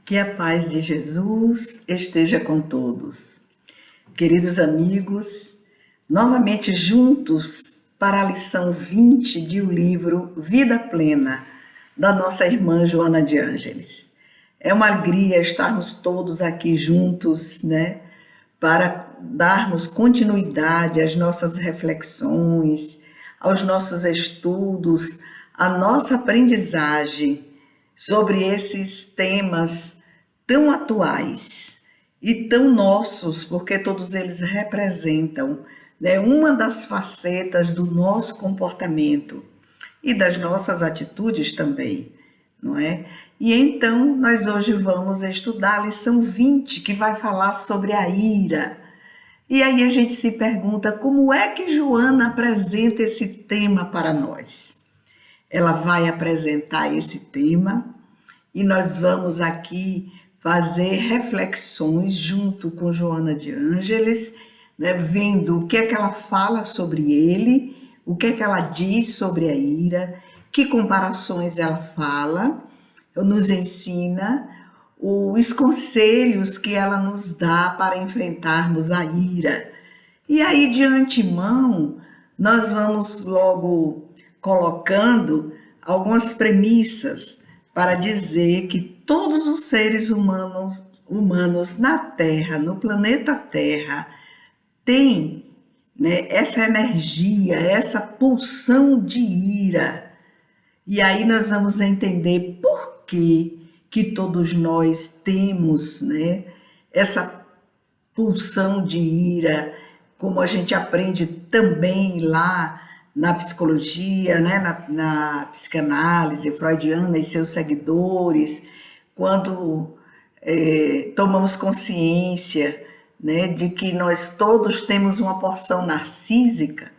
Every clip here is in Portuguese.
Que a paz de Jesus esteja com todos. Queridos amigos, novamente juntos para a lição 20 de o livro Vida Plena, da nossa irmã Joana de Ângeles. É uma alegria estarmos todos aqui juntos, para darmos continuidade às nossas reflexões, aos nossos estudos, à nossa aprendizagem sobre esses temas tão atuais e tão nossos, porque todos eles representam, uma das facetas do nosso comportamento e das nossas atitudes também, não é? E então nós hoje vamos estudar a lição 20, que vai falar sobre a ira. E aí a gente se pergunta como é que Joana apresenta esse tema para nós. Ela vai apresentar esse tema e nós vamos aqui fazer reflexões junto com Joana de Ângeles, vendo o que é que ela fala sobre ele, o que é que ela diz sobre a ira, que comparações ela fala, nos ensina, os conselhos que ela nos dá para enfrentarmos a ira. E aí, de antemão, nós vamos logo colocando algumas premissas para dizer que todos os seres humanos na Terra, no planeta Terra, têm essa energia, essa pulsão de ira. E aí nós vamos entender por que todos nós temos essa pulsão de ira, como a gente aprende também lá na psicologia, na psicanálise freudiana e seus seguidores, quando tomamos consciência de que nós todos temos uma porção narcísica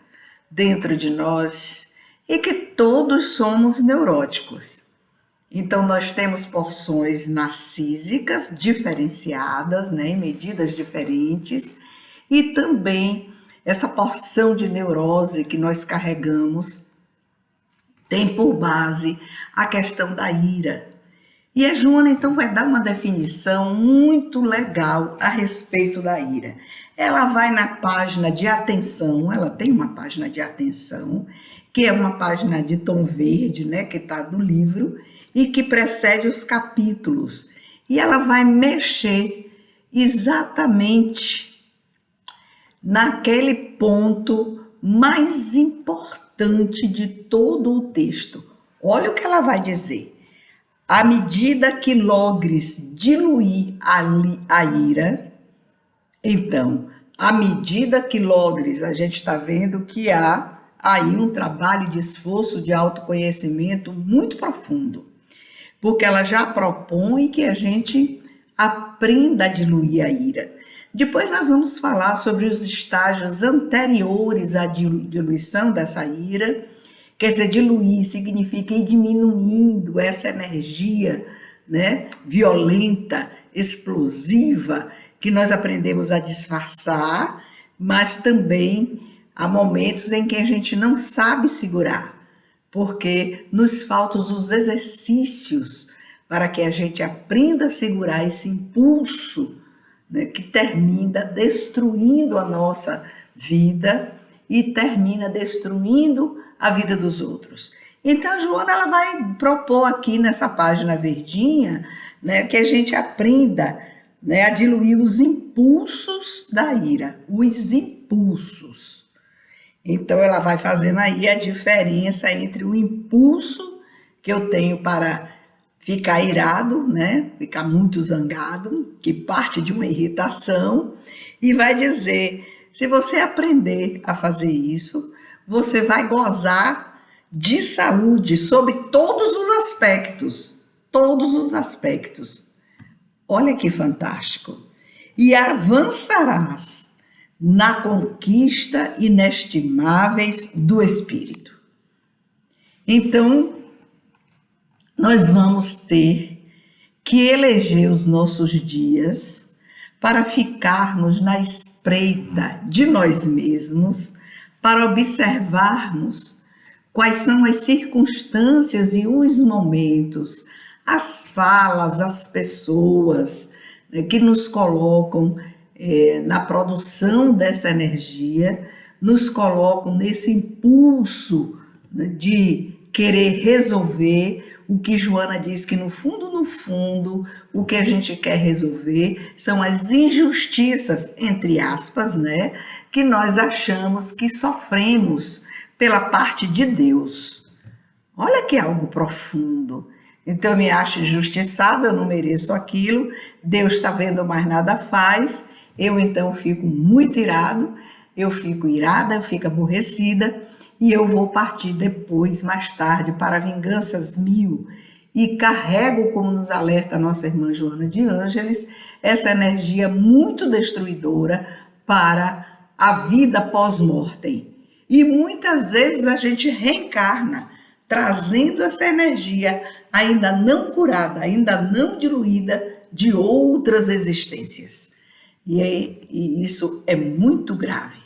dentro de nós e que todos somos neuróticos. Então, nós temos porções narcísicas diferenciadas, em medidas diferentes, e também essa porção de neurose que nós carregamos tem por base a questão da ira. E a Joana, então, vai dar uma definição muito legal a respeito da ira. Ela vai na página de atenção, ela tem uma página de atenção, que é uma página de tom verde, que está do livro, e que precede os capítulos. E ela vai mexer exatamente naquele ponto mais importante de todo o texto. Olha o que ela vai dizer. À medida que logres diluir a ira, então, à medida que logres, a gente está vendo que há aí um trabalho de esforço de autoconhecimento muito profundo, porque ela já propõe que a gente aprenda a diluir a ira. Depois nós vamos falar sobre os estágios anteriores à diluição dessa ira. Quer dizer, diluir significa ir diminuindo essa energia violenta, explosiva, que nós aprendemos a disfarçar, mas também há momentos em que a gente não sabe segurar, porque nos faltam os exercícios para que a gente aprenda a segurar esse impulso que termina destruindo a nossa vida e termina destruindo a vida dos outros. Então, a Joana ela vai propor aqui nessa página verdinha que a gente aprenda a diluir os impulsos da ira, os impulsos. Então, ela vai fazendo aí a diferença entre o impulso que eu tenho para ficar irado, ficar muito zangado, que parte de uma irritação, e vai dizer, se você aprender a fazer isso, você vai gozar de saúde sobre todos os aspectos, todos os aspectos. Olha que fantástico. E avançarás na conquista inestimáveis do Espírito. Então, nós vamos ter que eleger os nossos dias para ficarmos na espreita de nós mesmos, para observarmos quais são as circunstâncias e os momentos as falas, as pessoas, né, que nos colocam na produção dessa energia, nos colocam nesse impulso, né, de querer resolver. O que Joana diz que no fundo, o que a gente quer resolver são as injustiças, entre aspas, né, que nós achamos que sofremos pela parte de Deus. Olha que é algo profundo. Então eu me acho injustiçada, eu não mereço aquilo, Deus está vendo, mas nada faz, eu então fico muito irado, eu fico irada, eu fico aborrecida, e eu vou partir depois, mais tarde, para vinganças mil, e carrego, como nos alerta a nossa irmã Joana de Ângeles, essa energia muito destruidora para a vida pós-mortem. E muitas vezes a gente reencarna, trazendo essa energia ainda não curada, ainda não diluída de outras existências. E isso é muito grave.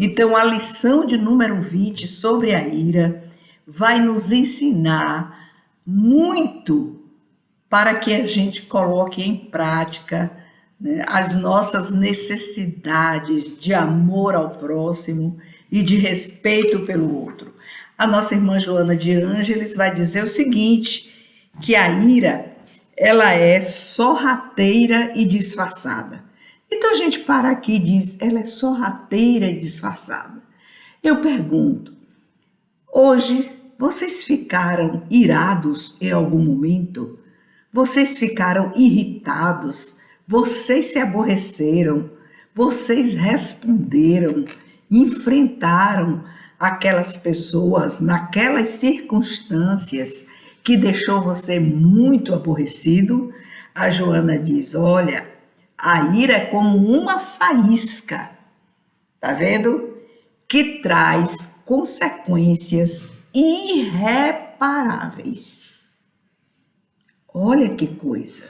Então, a lição de número 20 sobre a ira vai nos ensinar muito para que a gente coloque em prática, né, as nossas necessidades de amor ao próximo e de respeito pelo outro. A nossa irmã Joana de Ângeles vai dizer o seguinte, que a ira, ela é sorrateira e disfarçada. Então a gente para aqui e diz, ela é sorrateira e disfarçada. Eu pergunto, hoje vocês ficaram irados em algum momento? Vocês ficaram irritados? Vocês se aborreceram? Vocês responderam? Enfrentaram aquelas pessoas naquelas circunstâncias que deixou você muito aborrecido? A Joana diz, olha, a ira é como uma faísca, tá vendo? Que traz consequências irreparáveis. Olha que coisa.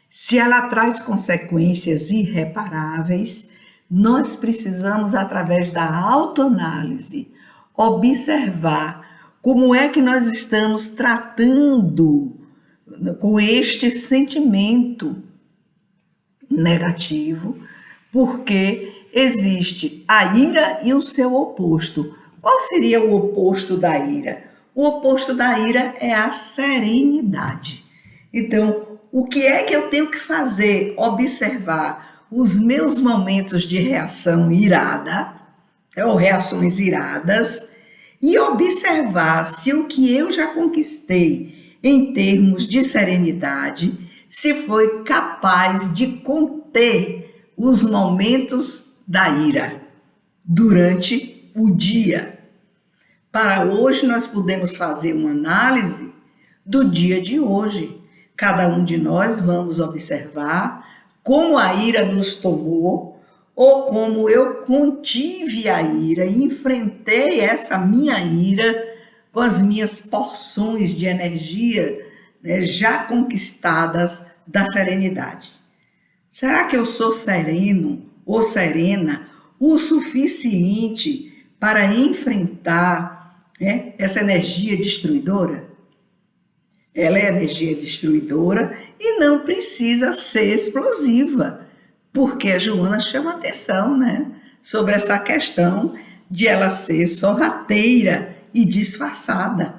Se ela traz consequências irreparáveis, nós precisamos, através da autoanálise, observar como é que nós estamos tratando com este sentimento negativo, porque existe a ira e o seu oposto. Qual seria o oposto da ira? O oposto da ira é a serenidade. Então, o que é que eu tenho que fazer? Observar os meus momentos de reação irada, ou reações iradas, e observar se o que eu já conquistei em termos de serenidade, se foi capaz de conter os momentos da ira durante o dia. Para hoje, nós podemos fazer uma análise do dia de hoje. Cada um de nós vamos observar como a ira nos tomou, ou como eu contive a ira, enfrentei essa minha ira com as minhas porções de energia, né, já conquistadas da serenidade. Será que eu sou sereno ou serena o suficiente para enfrentar, né, essa energia destruidora? Ela é energia destruidora e não precisa ser explosiva, porque a Joana chama atenção, né, sobre essa questão de ela ser sorrateira e disfarçada.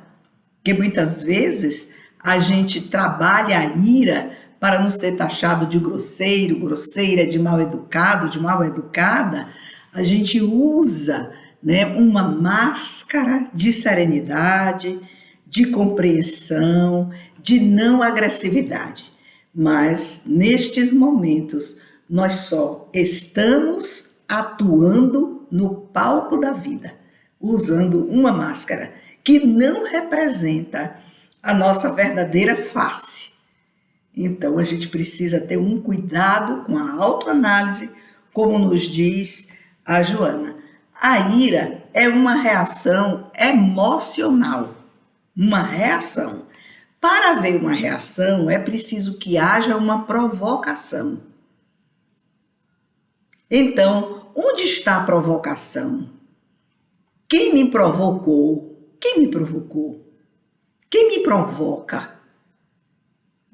Porque muitas vezes a gente trabalha a ira para não ser taxado de grosseiro, grosseira, de mal educado, de mal educada. A gente usa, né, uma máscara de serenidade, de compreensão, de não agressividade. Mas nestes momentos nós só estamos atuando no palco da vida, usando uma máscara que não representa a nossa verdadeira face. Então a gente precisa ter um cuidado com a autoanálise, como nos diz a Joana. A ira é uma reação emocional, uma reação. Para haver uma reação, é preciso que haja uma provocação. Então, onde está a provocação? Quem me provocou? Quem me provocou? Quem me provoca?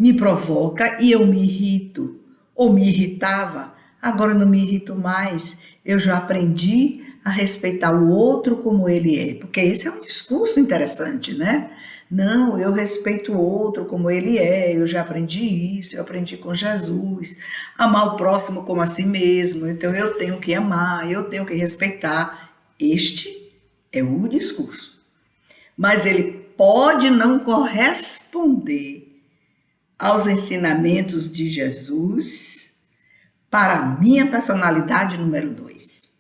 me provoca e eu me irrito, ou me irritava, agora eu não me irrito mais, eu já aprendi a respeitar o outro como ele é, porque esse é um discurso interessante, né? Não, eu respeito o outro como ele é, eu já aprendi isso, eu aprendi com Jesus, amar o próximo como a si mesmo, então eu tenho que amar, eu tenho que respeitar. Este é o discurso. Mas ele pode não corresponder aos ensinamentos de Jesus para a minha personalidade número 2.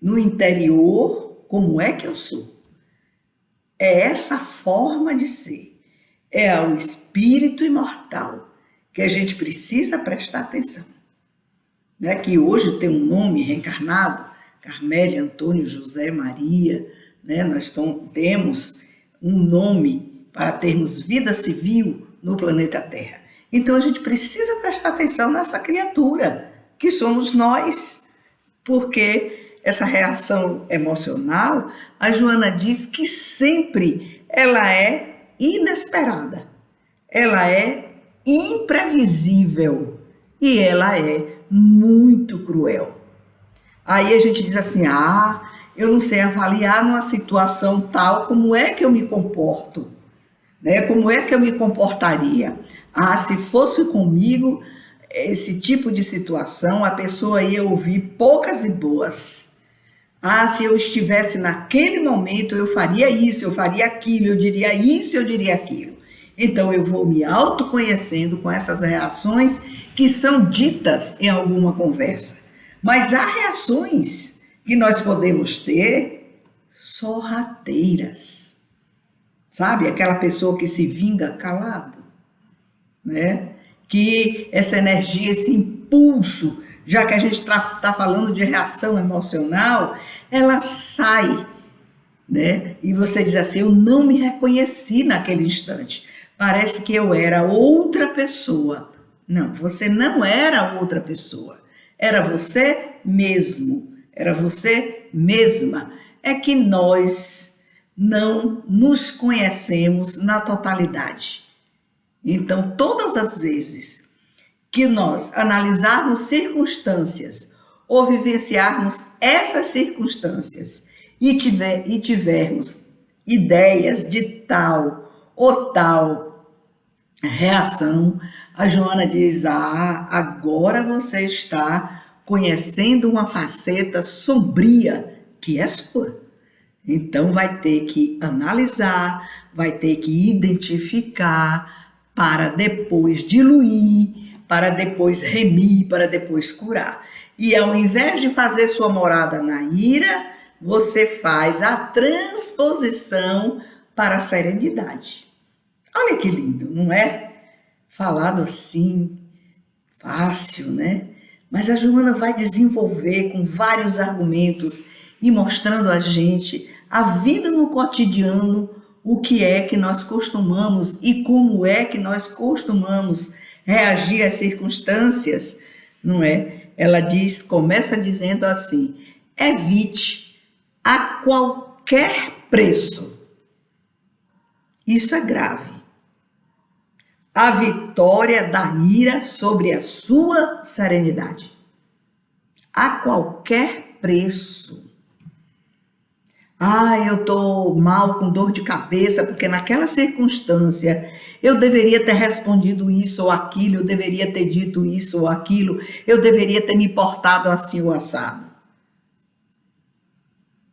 No interior, como é que eu sou? É essa forma de ser, é ao espírito imortal que a gente precisa prestar atenção. Né? Que hoje tem um nome reencarnado, Carmélia, Antônio, José, Maria, né? Nós temos um nome para termos vida civil no planeta Terra. Então a gente precisa prestar atenção nessa criatura que somos nós, porque essa reação emocional, a Joana diz que sempre ela é inesperada, ela é imprevisível e ela é muito cruel. Aí a gente diz assim, eu não sei avaliar numa situação tal, como é que eu me comporto, né? Como é que eu me comportaria? Se fosse comigo, esse tipo de situação, a pessoa ia ouvir poucas e boas. Se eu estivesse naquele momento, eu faria isso, eu faria aquilo, eu diria isso, eu diria aquilo. Então, eu vou me autoconhecendo com essas reações que são ditas em alguma conversa. Mas há reações que nós podemos ter sorrateiras. Sabe? Aquela pessoa que se vinga calado, né? Que essa energia, esse impulso, já que a gente está falando de reação emocional, ela sai, né? E você diz assim, eu não me reconheci naquele instante. Parece que eu era outra pessoa. Não, você não era outra pessoa. Era você mesmo. Era você mesma. É que nós não nos conhecemos na totalidade. Então, todas as vezes que nós analisarmos circunstâncias ou vivenciarmos essas circunstâncias e tivermos ideias de tal ou tal reação, a Joana diz, agora você está conhecendo uma faceta sombria que é sua. Então vai ter que analisar, vai ter que identificar para depois diluir, para depois remir, para depois curar. E ao invés de fazer sua morada na ira, você faz a transposição para a serenidade. Olha que lindo, não é? Falado assim, fácil, né? Mas a Joana vai desenvolver com vários argumentos e mostrando a gente a vida no cotidiano, o que é que nós costumamos e como é que nós costumamos reagir às circunstâncias, não é? Ela começa dizendo assim, evite a qualquer preço. Isso é grave. A vitória da ira sobre a sua serenidade. A qualquer preço. Eu estou mal, com dor de cabeça, porque naquela circunstância eu deveria ter respondido isso ou aquilo, eu deveria ter dito isso ou aquilo, eu deveria ter me portado assim ou assado.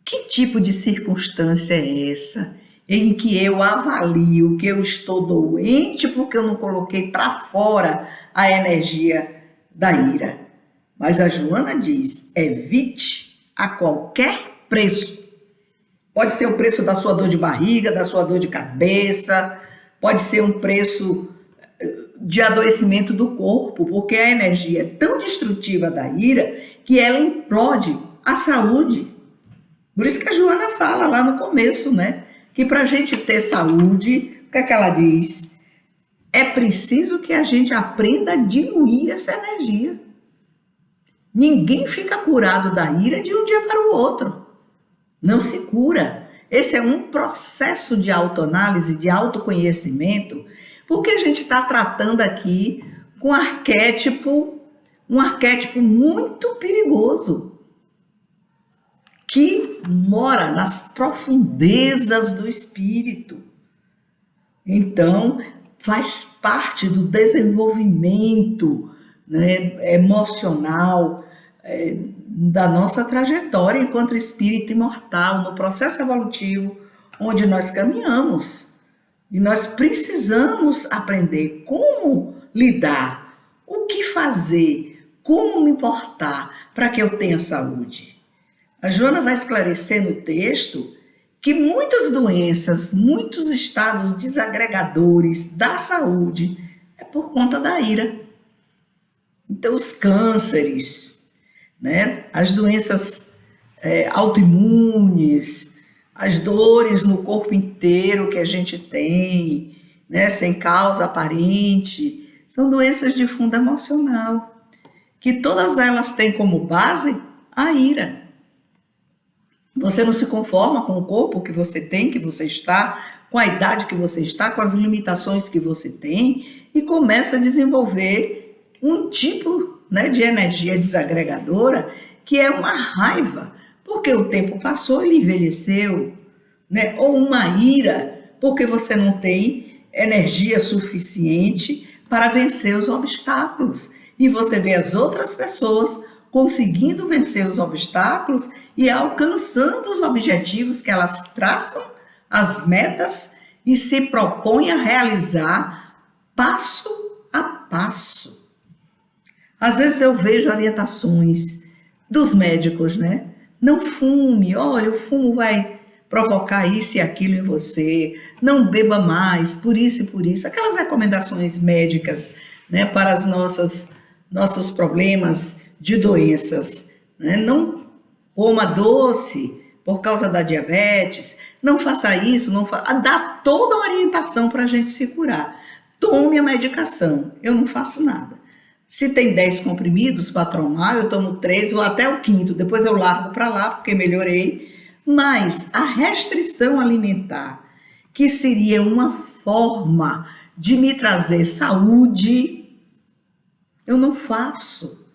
Que tipo de circunstância é essa em que eu avalio que eu estou doente porque eu não coloquei para fora a energia da ira? Mas a Joana diz, evite a qualquer preço. Pode ser o preço da sua dor de barriga, da sua dor de cabeça, pode ser um preço de adoecimento do corpo, porque a energia é tão destrutiva da ira que ela implode a saúde. Por isso que a Joana fala lá no começo, né? Que para a gente ter saúde, o que é que ela diz? É preciso que a gente aprenda a diluir essa energia. Ninguém fica curado da ira de um dia para o outro. Não se cura. Esse é um processo de autoanálise, de autoconhecimento, Porque a gente está tratando aqui com um arquétipo muito perigoso, que mora nas profundezas do espírito. Então, faz parte do desenvolvimento, né, emocional, da nossa trajetória enquanto espírito imortal, no processo evolutivo onde nós caminhamos. E nós precisamos aprender como lidar, o que fazer, como me importar para que eu tenha saúde. A Joana vai esclarecer no texto que muitas doenças, muitos estados desagregadores da saúde é por conta da ira. Então, os cânceres, né? As doenças autoimunes, as dores no corpo inteiro que a gente tem, né? Sem causa aparente, são doenças de fundo emocional, que todas elas têm como base a ira. Você não se conforma com o corpo que você tem, que você está, com a idade que você está, com as limitações que você tem, e começa a desenvolver um tipo, né, de energia desagregadora, que é uma raiva, porque o tempo passou, ele envelheceu, né? Ou uma ira, porque você não tem energia suficiente para vencer os obstáculos. E você vê as outras pessoas conseguindo vencer os obstáculos e alcançando os objetivos que elas traçam, as metas, e se propõem a realizar passo a passo. Às vezes eu vejo orientações dos médicos, né? Não fume, olha, o fumo vai provocar isso e aquilo em você, não beba mais, por isso e por isso. Aquelas recomendações médicas, né, para os nossos problemas de doenças, né? Não coma doce por causa da diabetes, não faça isso, dá toda a orientação para a gente se curar. Tome a medicação, eu não faço nada. Se tem 10 comprimidos para tomar, eu tomo 3, vou até o 5º, depois eu largo para lá porque melhorei. Mas a restrição alimentar, que seria uma forma de me trazer saúde, eu não faço.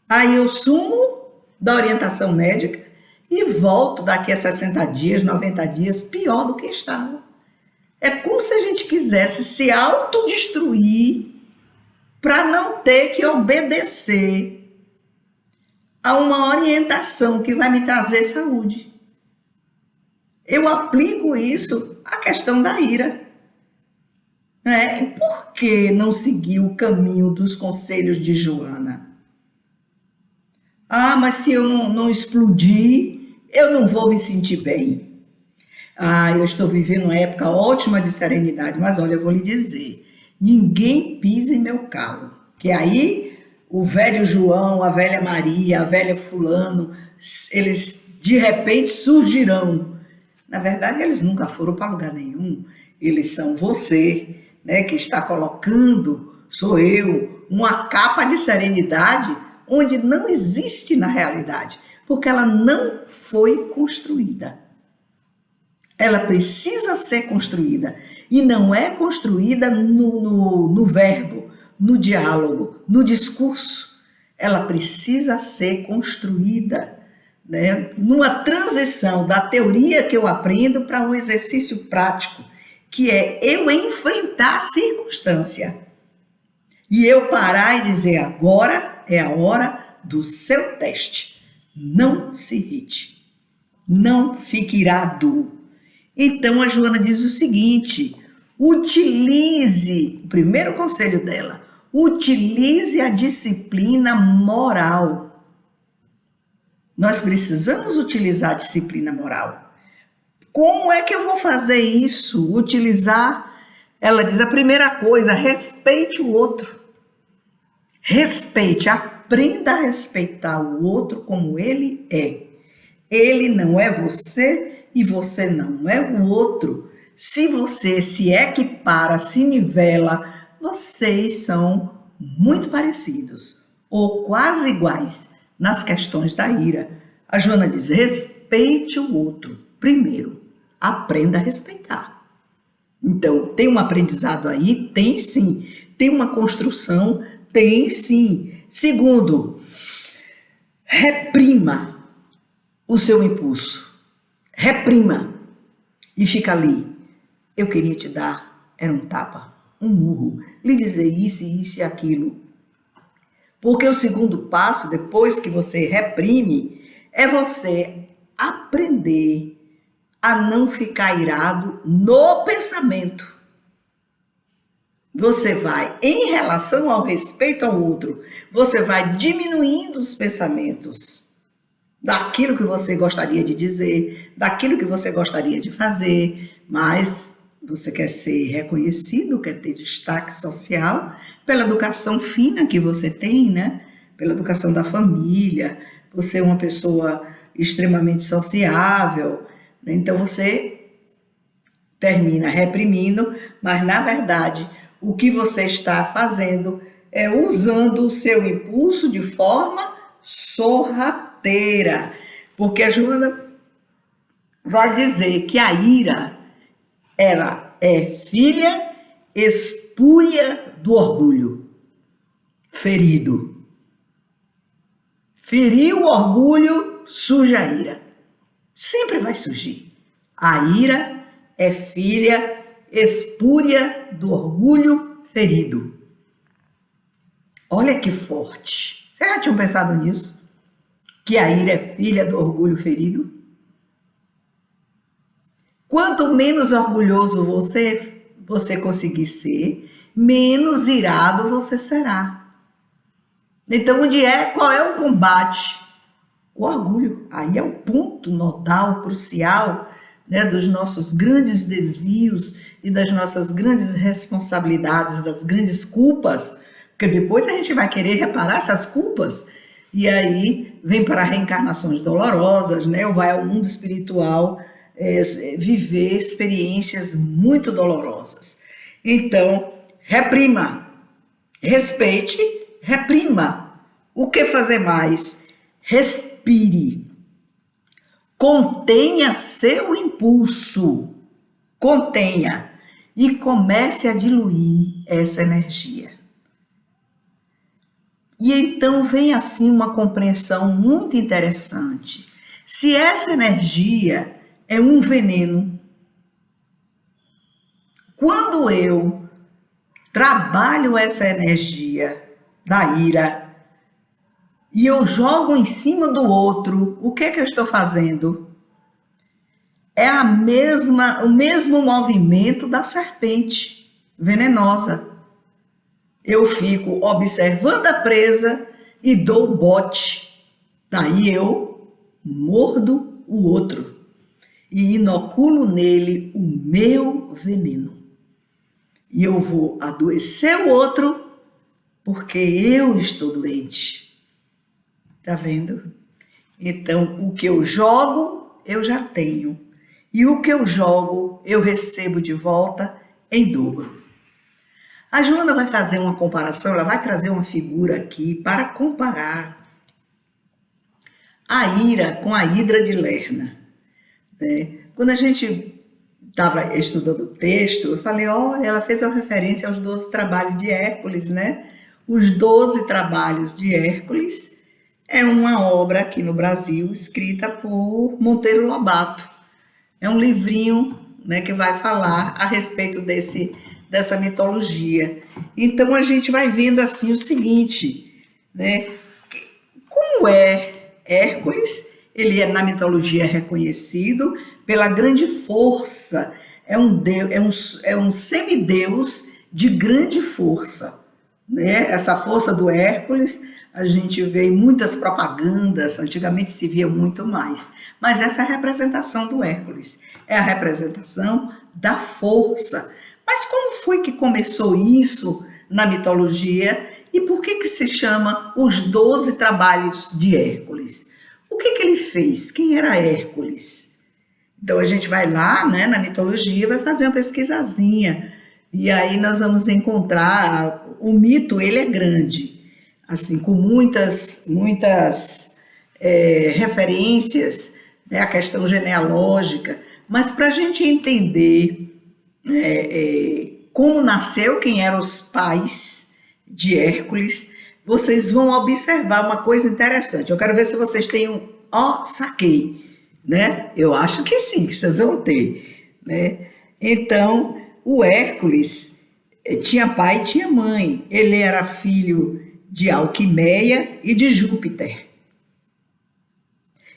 Aí eu sumo da orientação médica e volto daqui a 60 dias, 90 dias, pior do que estava. É como se a gente quisesse se autodestruir para não ter que obedecer a uma orientação que vai me trazer saúde. Eu aplico isso à questão da ira. Por que não seguir o caminho dos conselhos de Joana? Ah, mas se eu não explodir, eu não vou me sentir bem. Ah, eu estou vivendo uma época ótima de serenidade, mas olha, eu vou lhe dizer, ninguém pisa em meu calo. Que aí o velho João, a velha Maria, a velha fulano, eles de repente surgirão. Na verdade, eles nunca foram para lugar nenhum. Eles são você, né, que está colocando, sou eu, uma capa de serenidade onde não existe na realidade, porque ela não foi construída. Ela precisa ser construída, e não é construída no verbo, no diálogo, no discurso. Ela precisa ser construída, né, numa transição da teoria que eu aprendo para um exercício prático, que é eu enfrentar a circunstância. E eu parar e dizer, agora é a hora do seu teste. Não se irrite. Não fique irado. Então a Joana diz o seguinte, utilize, o primeiro conselho dela, utilize a disciplina moral. Nós precisamos utilizar a disciplina moral. Como é que eu vou fazer isso? Utilizar, ela diz, a primeira coisa, respeite o outro. Respeite, aprenda a respeitar o outro como ele é. Ele não é você e você não é o outro. Se você se equipara, se nivela, vocês são muito parecidos ou quase iguais nas questões da ira. A Joana diz, respeite o outro. Primeiro, aprenda a respeitar. Então, tem um aprendizado aí? Tem sim. Tem uma construção? Tem sim. Segundo, reprima o seu impulso. Reprima. E fica ali. Eu queria te dar, era um tapa, um murro, lhe dizer isso e aquilo. Porque o segundo passo, depois que você reprime, é você aprender a não ficar irado no pensamento. Você vai, em relação ao respeito ao outro, você vai diminuindo os pensamentos daquilo que você gostaria de dizer, daquilo que você gostaria de fazer, mas você quer ser reconhecido, quer ter destaque social pela educação fina que você tem, né? Pela educação da família, você é uma pessoa extremamente sociável, né? Então você termina reprimindo, mas na verdade o que você está fazendo é usando o seu impulso de forma sorrateira, porque a Joana vai dizer que a ira, ela é filha espúria do orgulho, ferido. Ferir o orgulho, surge a ira. Sempre vai surgir. A ira é filha espúria do orgulho ferido. Olha que forte. Vocês já tinham pensado nisso? Que a ira é filha do orgulho ferido? Quanto menos orgulhoso você conseguir ser, menos irado você será. Então, qual é o combate? O orgulho. Aí é o ponto nodal, crucial, né, dos nossos grandes desvios e das nossas grandes responsabilidades, das grandes culpas, porque depois a gente vai querer reparar essas culpas, e aí vem para reencarnações dolorosas, né, ou vai ao mundo espiritual viver experiências muito dolorosas. Então, reprima, respeite, reprima. O que fazer mais? Respire. Contenha seu impulso. Contenha. E comece a diluir essa energia. E então vem assim uma compreensão muito interessante. Se essa energia é um veneno, quando eu trabalho essa energia da ira e eu jogo em cima do outro, o que é que eu estou fazendo? É o mesmo movimento da serpente venenosa. Eu fico observando a presa e dou o bote. Daí eu mordo o outro e inoculo nele o meu veneno. E eu vou adoecer o outro porque eu estou doente. Tá vendo? Então, o que eu jogo, eu já tenho. E o que eu jogo, eu recebo de volta em dobro. A Joana vai fazer uma comparação, ela vai trazer uma figura aqui para comparar a ira com a hidra de Lerna. Né? Quando a gente estava estudando o texto, eu falei, olha, ela fez uma referência aos 12 trabalhos de Hércules, né? Os 12 trabalhos de Hércules é uma obra aqui no Brasil escrita por Monteiro Lobato. É um livrinho, né, que vai falar a respeito dessa mitologia. Então a gente vai vendo assim o seguinte, né? Como é Hércules? Ele é na mitologia reconhecido pela grande força. É um semideus de grande força, né? Essa força do Hércules a gente vê em muitas propagandas, antigamente se via muito mais, mas essa é a representação do Hércules, é a representação da força. Mas como foi que começou isso na mitologia e por que se chama os 12 trabalhos de Hércules? O que ele fez? Quem era Hércules? Então a gente vai lá, né, na mitologia, vai fazer uma pesquisazinha e aí nós vamos encontrar o mito, ele é grande, assim, com muitas referências, né, a questão genealógica, mas para a gente entender como nasceu, quem eram os pais de Hércules, vocês vão observar uma coisa interessante. Eu quero ver se vocês têm saquei, né? Eu acho que sim, que vocês vão ter, né? Então, o Hércules tinha pai e tinha mãe. Ele era filho de Alquimeia e de Júpiter.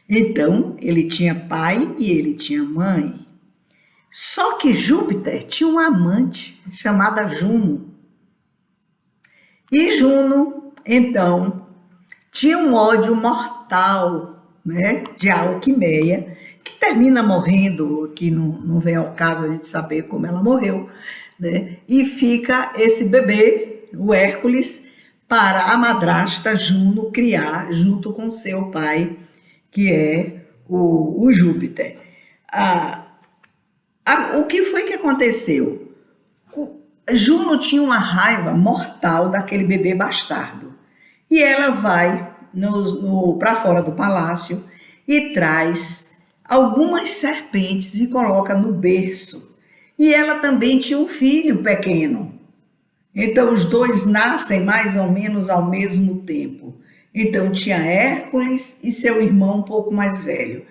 Então, ele tinha pai e ele tinha mãe. Só que Júpiter tinha uma amante chamada Juno. E Juno, então, tinha um ódio mortal, né, de Alquimeia, que termina morrendo, que não vem ao caso a gente saber como ela morreu, né, e fica esse bebê, o Hércules, para a madrasta Juno criar junto com seu pai, que é o Júpiter. O que foi que aconteceu? Juno tinha uma raiva mortal daquele bebê bastardo. E ela vai para fora do palácio e traz algumas serpentes e coloca no berço. E ela também tinha um filho pequeno. Então os dois nascem mais ou menos ao mesmo tempo. Então tinha Hércules e seu irmão um pouco mais velho.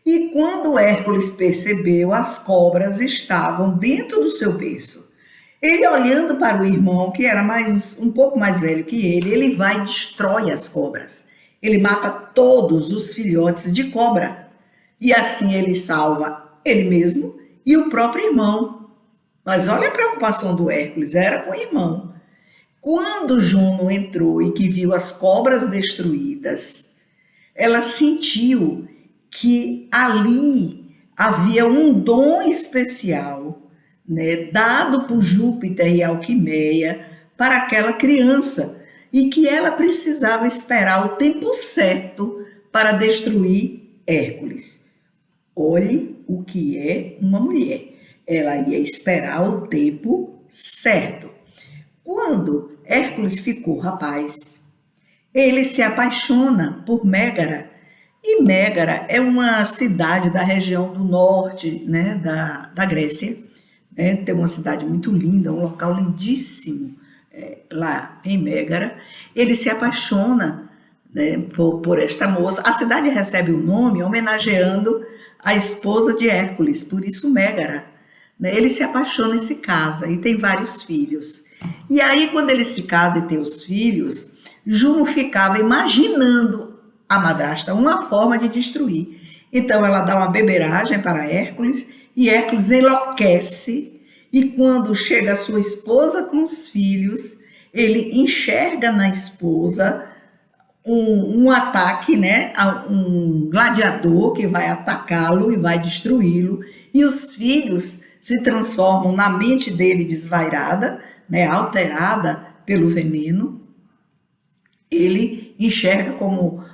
E quando Hércules percebeu, as cobras estavam dentro do seu berço. Ele, olhando para o irmão, que era um pouco mais velho que ele vai e destrói as cobras. Ele mata todos os filhotes de cobra. E assim ele salva ele mesmo e o próprio irmão. Mas olha a preocupação do Hércules, era com o irmão. Quando Juno entrou e que viu as cobras destruídas, ela sentiu que ali havia um dom especial, né, dado por Júpiter e Alquimeia para aquela criança e que ela precisava esperar o tempo certo para destruir Hércules. Olhe o que é uma mulher. Ela ia esperar o tempo certo. Quando Hércules ficou rapaz, ele se apaixona por Mégara. E Mégara é uma cidade da região do norte, né, da Grécia. Tem uma cidade muito linda, um local lindíssimo lá em Mégara. Ele se apaixona, né, por esta moça. A cidade recebe o nome homenageando a esposa de Hércules, por isso Mégara. Né? Ele se apaixona e se casa e tem vários filhos. E aí, quando ele se casa e tem os filhos, Juno ficava imaginando a madrasta uma forma de destruir. Então ela dá uma beberagem para Hércules e Hércules enlouquece, e quando chega a sua esposa com os filhos, ele enxerga na esposa um ataque, né, a um gladiador que vai atacá-lo e vai destruí-lo, e os filhos se transformam na mente dele desvairada, né, alterada pelo veneno. Ele enxerga como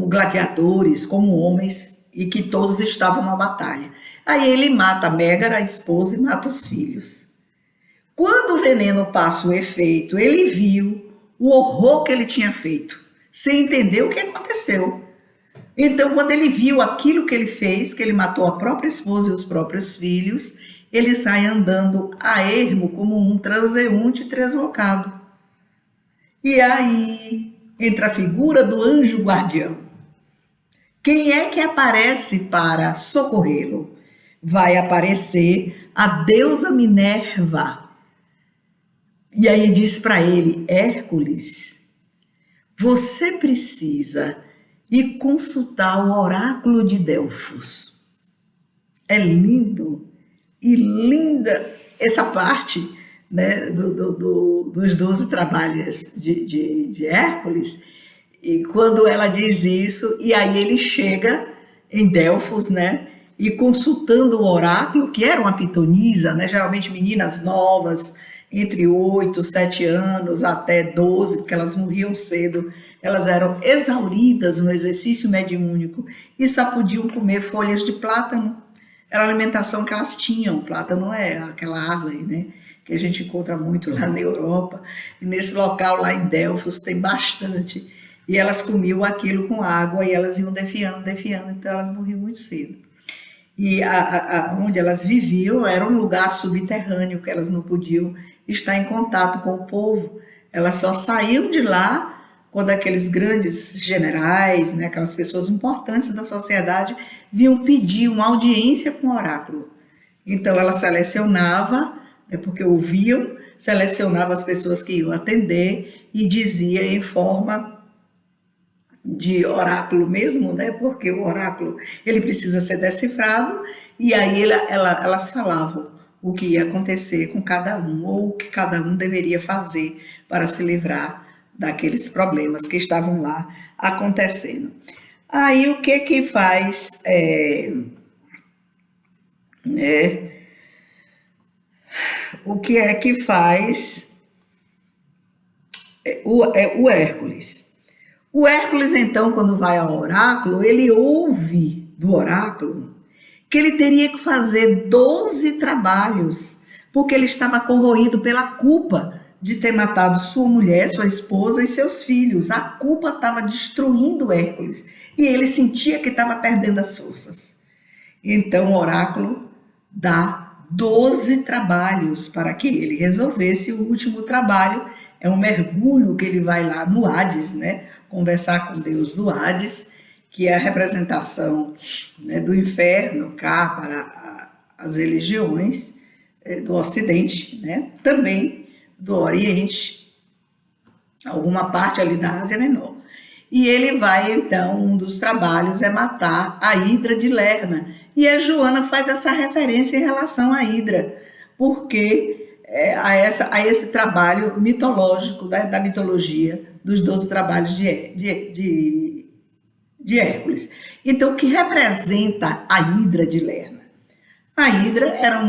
gladiadores, como homens, e que todos estavam na batalha. Aí ele mata Mégara, a esposa, e mata os filhos. Quando o veneno passa o efeito, ele viu o horror que ele tinha feito, sem entender o que aconteceu. Então, quando ele viu aquilo que ele fez, que ele matou a própria esposa e os próprios filhos, ele sai andando a ermo como um transeunte deslocado. E aí entra a figura do anjo guardião. Quem é que aparece para socorrê-lo? Vai aparecer a deusa Minerva. E aí diz para ele: Hércules, você precisa ir consultar o oráculo de Delfos. É lindo e linda essa parte, né, dos 12 trabalhos de Hércules. E quando ela diz isso, e aí ele chega em Delfos, né, e consultando o oráculo, que era uma pitonisa, né, geralmente meninas novas, entre 8, 7 anos até 12, porque elas morriam cedo, elas eram exauridas no exercício mediúnico e só podiam comer folhas de plátano. Era a alimentação que elas tinham. Plátano é aquela árvore, né, que a gente encontra muito lá na Europa, e nesse local lá em Delfos tem bastante. E elas comiam aquilo com água e elas iam defiando, então elas morriam muito cedo. E onde elas viviam era um lugar subterrâneo, que elas não podiam estar em contato com o povo. Elas só saíam de lá quando aqueles grandes generais, né, aquelas pessoas importantes da sociedade, vinham pedir uma audiência com o oráculo. Então ela selecionava, porque ouviam, selecionava as pessoas que iam atender e dizia em forma de oráculo mesmo, né? Porque o oráculo ele precisa ser decifrado e aí elas falavam o que ia acontecer com cada um ou o que cada um deveria fazer para se livrar daqueles problemas que estavam lá acontecendo. Aí o que faz né? O que é que faz o Hércules? O Hércules, então, quando vai ao oráculo, ele ouve do oráculo que ele teria que fazer 12 trabalhos, porque ele estava corroído pela culpa de ter matado sua mulher, sua esposa e seus filhos. A culpa estava destruindo o Hércules e ele sentia que estava perdendo as forças. Então o oráculo dá 12 trabalhos para que ele resolvesse. O último trabalho é um mergulho que ele vai lá no Hades, né? Conversar com Deus do Hades, que é a representação, né, do inferno cá para as religiões do Ocidente, né? Também do Oriente, alguma parte ali da Ásia Menor. E ele vai, então, um dos trabalhos é matar a Hidra de Lerna. E a Joana faz essa referência em relação à Hidra, porque a esse trabalho mitológico, da mitologia, dos 12 trabalhos de Hércules. Então, o que representa a Hidra de Lerna? A Hidra era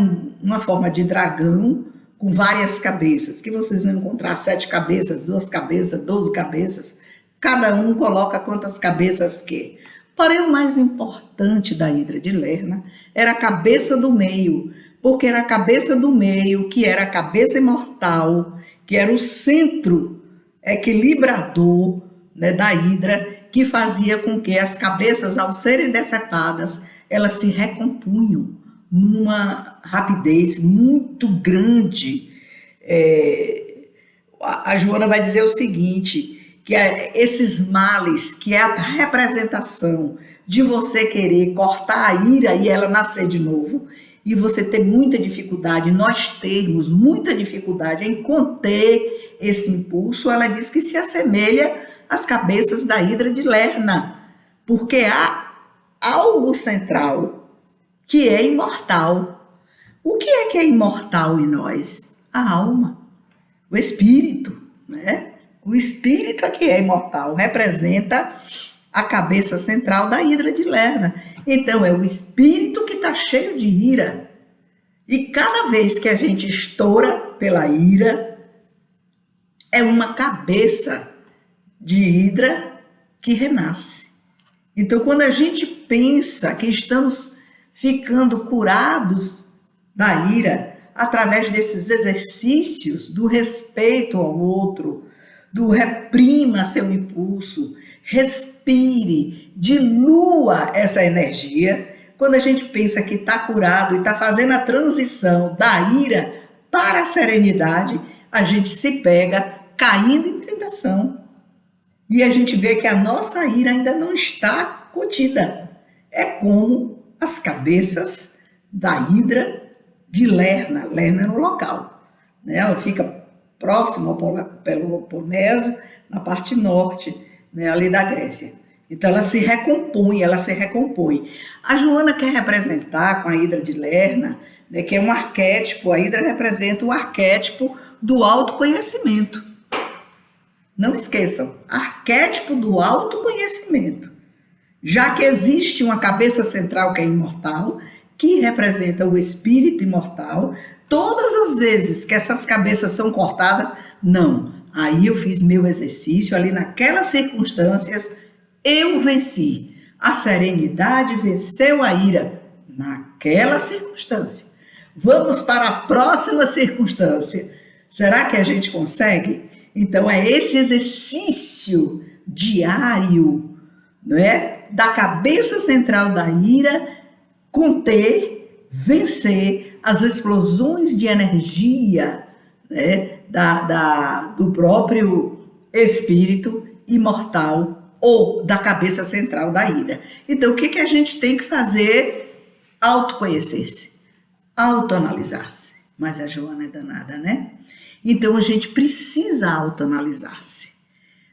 uma forma de dragão com várias cabeças, que vocês vão encontrar 7 cabeças, 2 cabeças, 12 cabeças. Cada um coloca quantas cabeças quer. Porém, o mais importante da Hidra de Lerna era a cabeça do meio, porque era a cabeça do meio, que era a cabeça imortal, que era o centro equilibrador, né, da Hidra, que fazia com que as cabeças, ao serem decepadas, elas se recompunham numa rapidez muito grande. A Joana vai dizer o seguinte, que esses males, que é a representação de você querer cortar a ira e ela nascer de novo, e você ter muita dificuldade, nós termos muita dificuldade em conter esse impulso, ela diz que se assemelha às cabeças da Hidra de Lerna, porque há algo central que é imortal. O que é imortal em nós? A alma, o espírito, né? O espírito é que é imortal, representa a cabeça central da Hidra de Lerna. Então, é o espírito que está cheio de ira. E cada vez que a gente estoura pela ira, é uma cabeça de Hidra que renasce. Então, quando a gente pensa que estamos ficando curados da ira, através desses exercícios do respeito ao outro, do reprima seu impulso, respire, dilua essa energia. Quando a gente pensa que está curado e está fazendo a transição da ira para a serenidade, a gente se pega caindo em tentação. E a gente vê que a nossa ira ainda não está contida. É como as cabeças da Hidra de Lerna. Lerna no local, né? Ela fica próximo ao Peloponeso, na parte norte, né, ali da Grécia. Então ela se recompõe. A Joana quer representar com a Hidra de Lerna, né, que é um arquétipo, a Hidra representa o arquétipo do autoconhecimento. Não esqueçam, arquétipo do autoconhecimento. Já que existe uma cabeça central que é imortal, que representa o espírito imortal, todas as vezes que essas cabeças são cortadas, não. Aí eu fiz meu exercício, ali naquelas circunstâncias, eu venci. A serenidade venceu a ira naquela circunstância. Vamos para a próxima circunstância. Será que a gente consegue? Então é esse exercício diário, não é? Da cabeça central da ira conter, vencer as explosões de energia, né, do próprio espírito imortal ou da cabeça central da ira. Então, o que a gente tem que fazer? Autoconhecer-se, autoanalisar-se. Mas a Joana é danada, né? Então, a gente precisa autoanalisar-se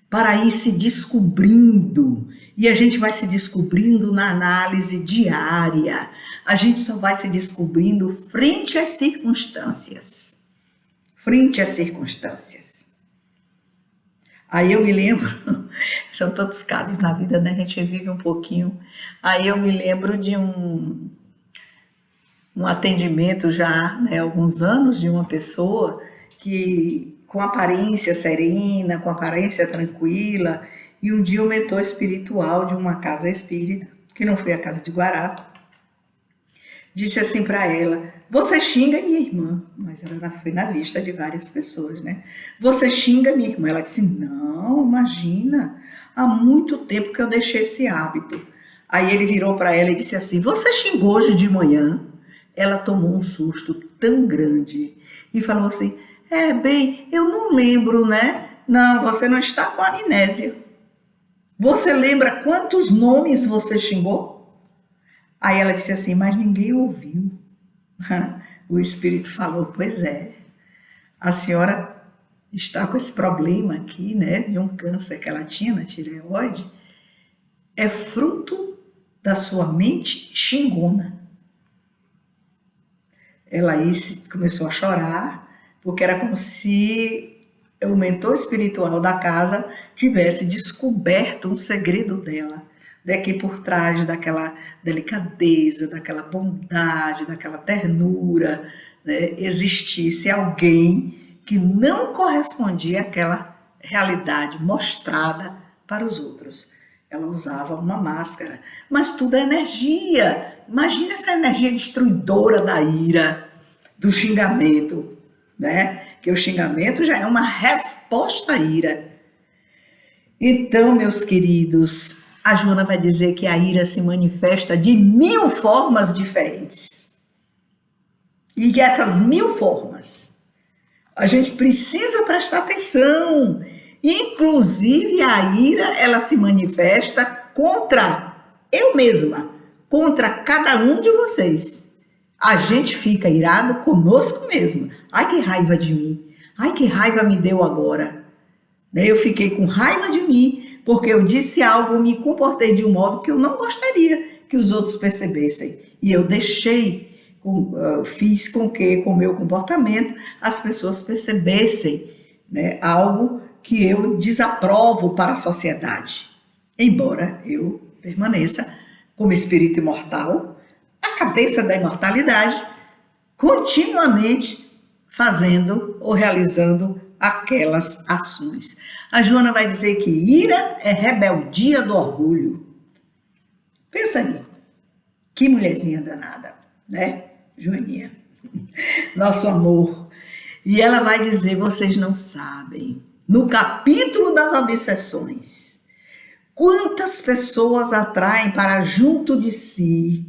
para ir se descobrindo. E a gente vai se descobrindo na análise diária. A gente só vai se descobrindo frente às circunstâncias. Frente às circunstâncias. Aí eu me lembro, são todos casos na vida, né? A gente vive um pouquinho. Aí eu me lembro de um atendimento já, né, há alguns anos, de uma pessoa que com aparência serena, com aparência tranquila, e um dia o mentor espiritual de uma casa espírita, que não foi a casa de Guará, disse assim para ela: você xinga minha irmã. Mas ela foi na vista de várias pessoas, né? Você xinga minha irmã. Ela disse: não, imagina, há muito tempo que eu deixei esse hábito. Aí ele virou para ela e disse assim: você xingou hoje de manhã? Ela tomou um susto tão grande e falou assim: bem, eu não lembro, né? Não, você não está com amnésia. Você lembra quantos nomes você xingou? Aí ela disse assim: mas ninguém ouviu. O espírito falou: pois é, a senhora está com esse problema aqui, né? De um câncer que ela tinha na tireoide. É fruto da sua mente xingona. Ela aí começou a chorar, porque era como se o mentor espiritual da casa tivesse descoberto um segredo dela, que por trás daquela delicadeza, daquela bondade, daquela ternura, né, existisse alguém que não correspondia àquela realidade mostrada para os outros. Ela usava uma máscara, mas tudo é energia. Imagina essa energia destruidora da ira, do xingamento, né? Que o xingamento já é uma resposta à ira. Então, meus queridos, a Joana vai dizer que a ira se manifesta de 1000 formas diferentes. E que essas 1000 formas, a gente precisa prestar atenção. Inclusive, a ira, ela se manifesta contra eu mesma, contra cada um de vocês. A gente fica irado conosco mesmo. Ai, que raiva de mim. Ai, que raiva me deu agora. Eu fiquei com raiva de mim, porque eu disse algo, me comportei de um modo que eu não gostaria que os outros percebessem. E eu fiz com que, com o meu comportamento, as pessoas percebessem, né, algo que eu desaprovo para a sociedade. Embora eu permaneça como espírito imortal, a cabeça da imortalidade, continuamente fazendo ou realizando aquelas ações. A Joana vai dizer que ira é rebeldia do orgulho. Pensa aí, que mulherzinha danada, né, Joaninha? Nosso amor. E ela vai dizer: vocês não sabem, no capítulo das obsessões, quantas pessoas atraem para junto de si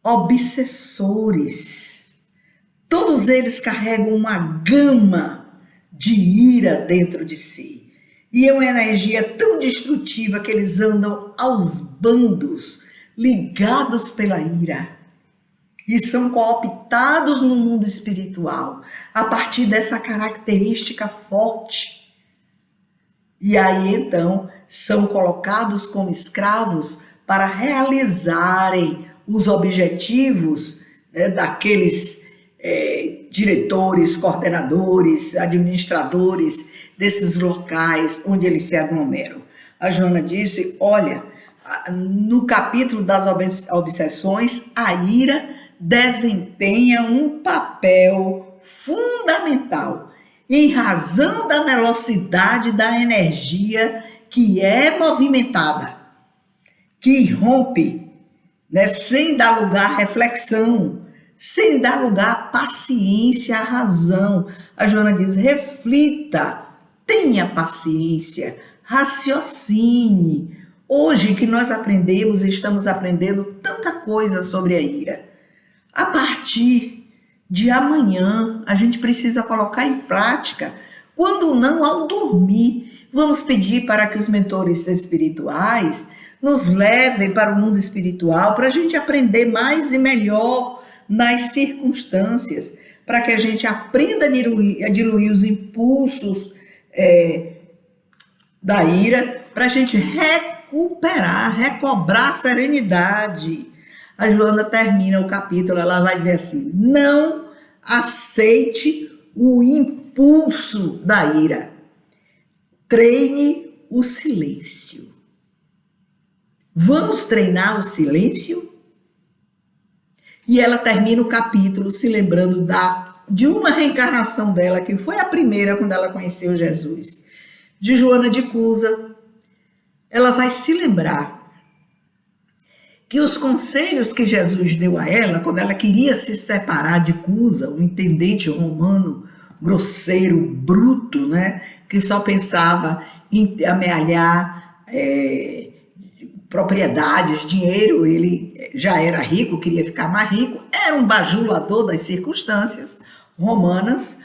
obsessores. Todos eles carregam uma gama de ira dentro de si. E é uma energia tão destrutiva que eles andam aos bandos, ligados pela ira. E são cooptados no mundo espiritual, a partir dessa característica forte. E aí, então, são colocados como escravos para realizarem os objetivos, né, daqueles diretores, coordenadores, administradores desses locais onde eles se aglomeram. A Joana disse: olha, no capítulo das obsessões, a ira desempenha um papel fundamental em razão da velocidade da energia que é movimentada, que rompe, né, sem dar lugar à reflexão, sem dar lugar à paciência, à razão. A Joana diz: reflita, tenha paciência, raciocine, Hoje que nós aprendemos e estamos aprendendo tanta coisa sobre a ira. A partir de amanhã, a gente precisa colocar em prática. Quando não, ao dormir, vamos pedir para que os mentores espirituais nos levem para o mundo espiritual, para a gente aprender mais e melhor nas circunstâncias, para que a gente aprenda a diluir os impulsos da ira, para a gente recuperar, recobrar a serenidade. A Joana termina o capítulo, ela vai dizer assim: não aceite o impulso da ira, treine o silêncio. Vamos treinar o silêncio? E ela termina o capítulo se lembrando de uma reencarnação dela, que foi a primeira quando ela conheceu Jesus, de Joana de Cusa. Ela vai se lembrar que os conselhos que Jesus deu a ela, quando ela queria se separar de Cusa, um intendente romano grosseiro, bruto, né, que só pensava em amealhar propriedades, dinheiro, ele já era rico, queria ficar mais rico, era um bajulador das circunstâncias romanas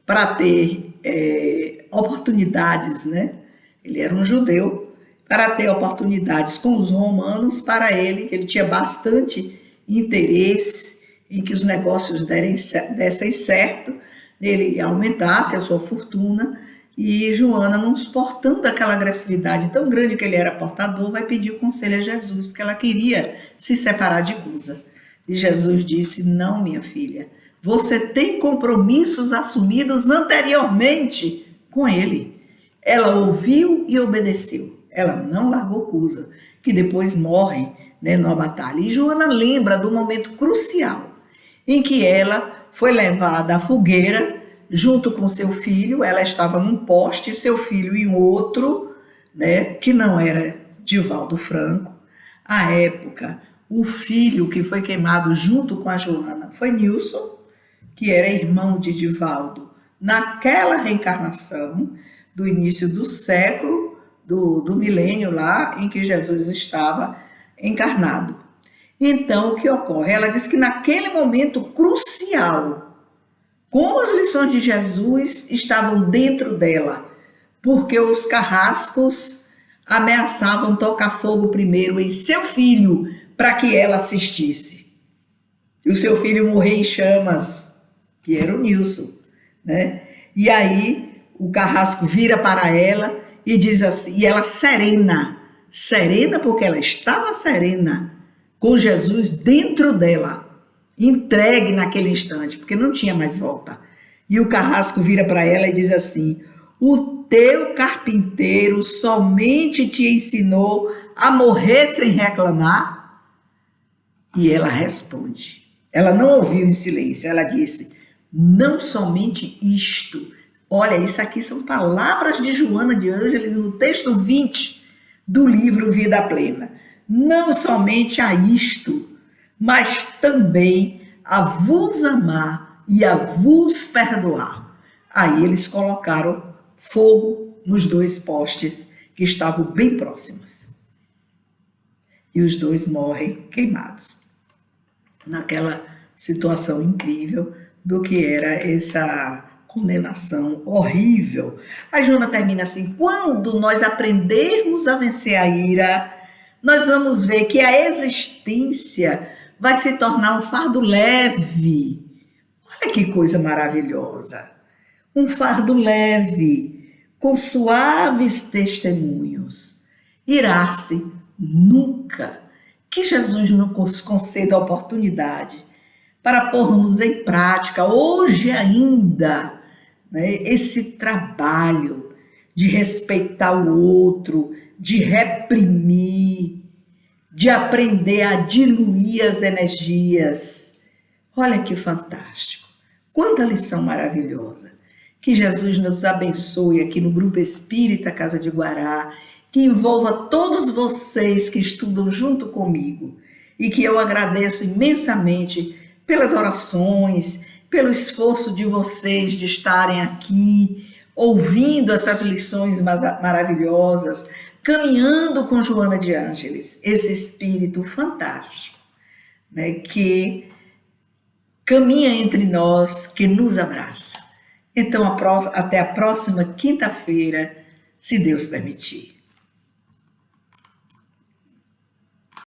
para ter oportunidades, né? Ele era um judeu, para ter oportunidades com os romanos, para ele tinha bastante interesse em que os negócios dessem certo, ele aumentasse a sua fortuna. E Joana, não suportando aquela agressividade tão grande que ele era portador, vai pedir o conselho a Jesus, porque ela queria se separar de Cusa. E Jesus disse: não, minha filha, você tem compromissos assumidos anteriormente com ele. Ela ouviu e obedeceu. Ela não largou Cusa, que depois morre, né, numa batalha. E Joana lembra do momento crucial em que ela foi levada à fogueira junto com seu filho. Ela estava num poste, seu filho em outro, né, que não era Divaldo Franco. À época, o filho que foi queimado junto com a Joana foi Nilson, que era irmão de Divaldo, naquela reencarnação do início do século, do milênio lá em que Jesus estava encarnado. Então, o que ocorre? Ela diz que naquele momento crucial, como as lições de Jesus estavam dentro dela, porque os carrascos ameaçavam tocar fogo primeiro em seu filho para que ela assistisse. E o seu filho morrer em chamas, que era o Nilson, né? E aí o carrasco vira para ela e diz assim, e ela serena porque ela estava serena, com Jesus dentro dela, entregue naquele instante, porque não tinha mais volta. E o carrasco vira para ela e diz assim: o teu carpinteiro somente te ensinou a morrer sem reclamar? E ela responde. Ela não ouviu em silêncio, ela disse: não somente isto. Olha, isso aqui são palavras de Joana de Ângeles no texto 20 do livro Vida Plena. Não somente a isto, mas também a vos amar e a vos perdoar. Aí eles colocaram fogo nos dois postes que estavam bem próximos. E os dois morrem queimados. Naquela situação incrível do que era essa condenação horrível. A Joana termina assim: quando nós aprendermos a vencer a ira, nós vamos ver que a existência vai se tornar um fardo leve. Olha que coisa maravilhosa. Um fardo leve, com suaves testemunhos. Irá-se nunca. Que Jesus nos conceda a oportunidade para pormos em prática, hoje ainda, né, esse trabalho de respeitar o outro, de reprimir, de aprender a diluir as energias. Olha que fantástico. Quanta lição maravilhosa. Que Jesus nos abençoe aqui no Grupo Espírita Casa de Guará, que envolva todos vocês que estudam junto comigo e que eu agradeço imensamente pelas orações, pelo esforço de vocês de estarem aqui ouvindo essas lições maravilhosas, caminhando com Joana de Ângeles, esse espírito fantástico, né, que caminha entre nós, que nos abraça. Então, até a próxima quinta-feira, se Deus permitir.